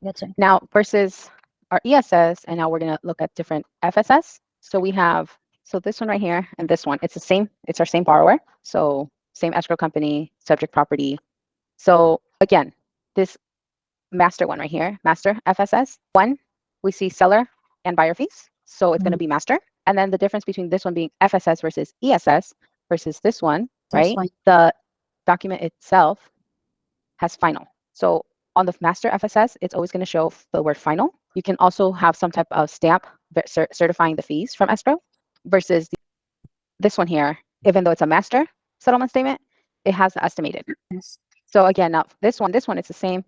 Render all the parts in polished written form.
Gotcha. Now versus our ESS, and now we're going to look at different FSS. So we have, so this one right here and this one, it's the same, it's our same borrower. So same escrow company, subject property. So again, this master one right here, master FSS, one, we see seller and buyer fees. So it's going to be master. And then the difference between this one being FSS versus ESS versus this one, right? The document itself has final. So on the master FSS, it's always going to show the word final. You can also have some type of stamp certifying the fees from escrow versus this one here, even though it's a master settlement statement, it has the estimated. Yes. So again, now this one, it's the same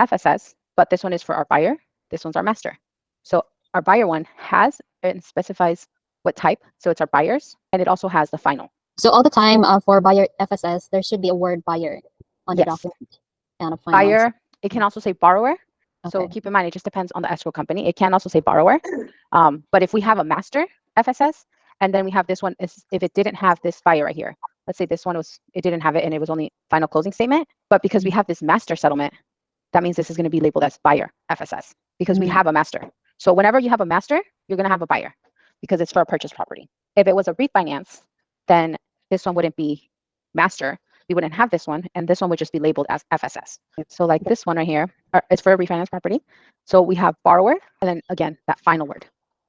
FSS, but this one is for our buyer. This one's our master. So our buyer one has and specifies what type. So it's our buyers, and it also has the final. So all the time for buyer FSS, there should be a word buyer on the document and a final. Buyer. It can also say borrower. Okay. So keep in mind, it just depends on the escrow company. It can also say borrower. But if we have a master FSS, and then we have this one, is if it didn't have this buyer right here, let's say this one was, it didn't have it and it was only final closing statement, but because we have this master settlement, that means this is going to be labeled as buyer FSS because we have a master. So whenever you have a master, you're going to have a buyer because it's for a purchase property. If it was a refinance, then this one wouldn't be master. We wouldn't have this one, and this one would just be labeled as FSS. So like this one right here, it's for a refinance property. So we have borrower, and then again, that final word,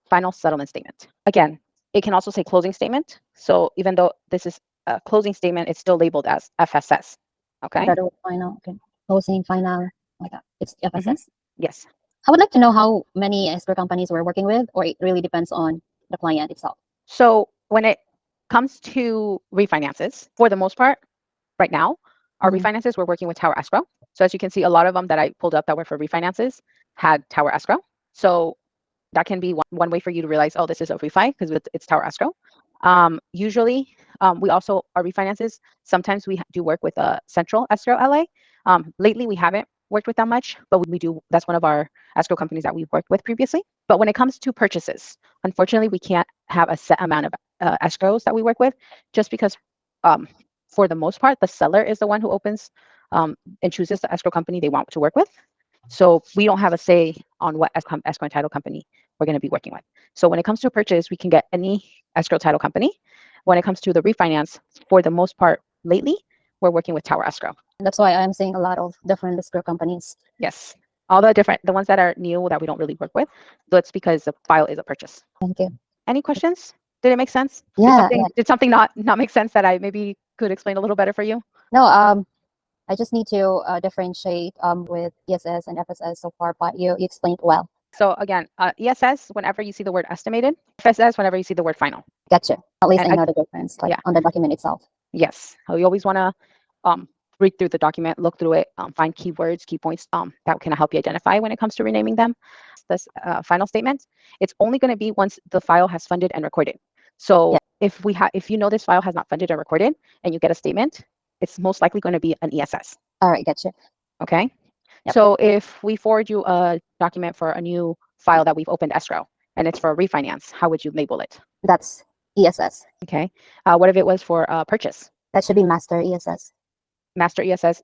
final settlement statement. Again, it can also say closing statement. So even though this is a closing statement, it's still labeled as FSS. Okay. Final. Okay. Closing, final, like that. It's FSS. Yes. I would like to know how many escrow companies we're working with, or it really depends on the client itself. So when it comes to refinances, for the most part, right now, our refinances, we're working with Tower Escrow. So as you can see, a lot of them that I pulled up that were for refinances had Tower Escrow. So that can be one way for you to realize, oh, this is a refi because it's Tower Escrow. Usually, we also, our refinances, sometimes we do work with a Central Escrow LA. Lately, we haven't worked with them much, but we do. That's one of our escrow companies that we've worked with previously. But when it comes to purchases, unfortunately, we can't have a set amount of escrows that we work with just because for the most part, the seller is the one who opens and chooses the escrow company they want to work with. So we don't have a say on what escrow and title company we're going to be working with. So when it comes to a purchase, we can get any escrow title company. When it comes to the refinance, for the most part, lately, we're working with Tower Escrow. That's why I'm seeing a lot of different escrow companies. Yes. All the ones that are new that we don't really work with, that's because the file is a purchase. Thank you. Any questions? Did it make sense? Yeah. Did something not make sense that I maybe could explain a little better for you? No, I just need to differentiate with ESS and FSS so far, but you explained well. So again, ESS, whenever you see the word estimated, FSS, whenever you see the word final. Gotcha. At least I know the difference, like on the document itself. Yes. So you always want to read through the document, look through it, find keywords, key points that can help you identify when it comes to renaming them. This final statement, it's only going to be once the file has funded and recorded. So if you know this file has not funded or recorded and you get a statement, it's most likely going to be an ESS. All right, gotcha. Okay. Yep. So if we forward you a document for a new file that we've opened escrow and it's for a refinance, how would you label it? That's ESS. Okay. What if it was for a purchase? That should be master ESS. Master ESS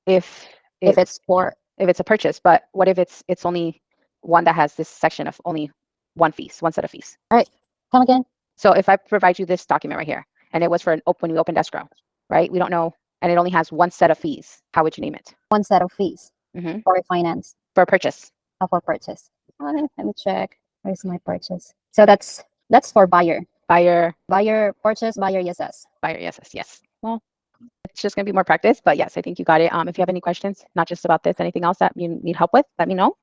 if it's a purchase, but what if it's only one that has this section of only one set of fees? All right. Come again. So if I provide you this document right here and it was for when we opened escrow, right? We don't know, and it only has one set of fees. How would you name it? One set of fees for finance. For purchase. For purchase. Let me check. Where's my purchase? So that's for buyer. Buyer Purchase, buyer ESS. Buyer ESS, yes. Well, it's just going to be more practice, but yes, I think you got it. If you have any questions, not just about this, anything else that you need help with, let me know.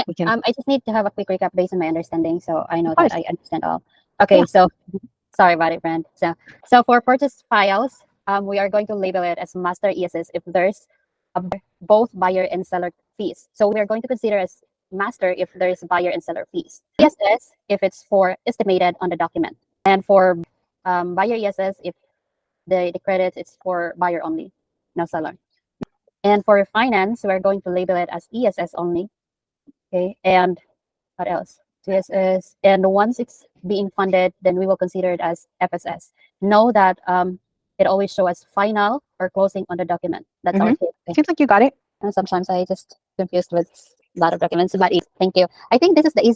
We can. I just need to have a quick recap based on my understanding, so I know that I understand all. Okay, so sorry about it, Brand. So for purchase files, we are going to label it as master ESS if there's both buyer and seller fees. So we are going to consider as master if there's buyer and seller fees. ESS if it's for estimated on the document, and for buyer ESS if the credit it's for buyer only, no seller. And for finance, we're going to label it as ESS only. Okay, and what else? ESS, and once it's being funded, then we will consider it as FSS. Know that it always shows as final or closing on the document. That's our tip. Seems like you got it. And sometimes I just confused with lot of documents, but thank you. I think this is the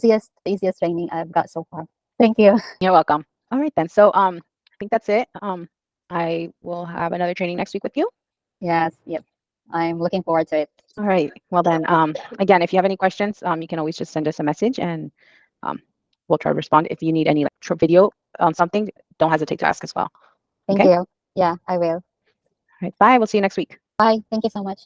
easiest training I've got so far. Thank you. You're welcome. All right then. So I think that's it. I will have another training next week with you. Yes, yep. I'm looking forward to it. All right. Well then, again, if you have any questions, you can always just send us a message and we'll try to respond. If you need any like video on something, don't hesitate to ask as well. Thank Okay? you. Yeah, I will. All right. Bye. We'll see you next week. Bye. Thank you so much.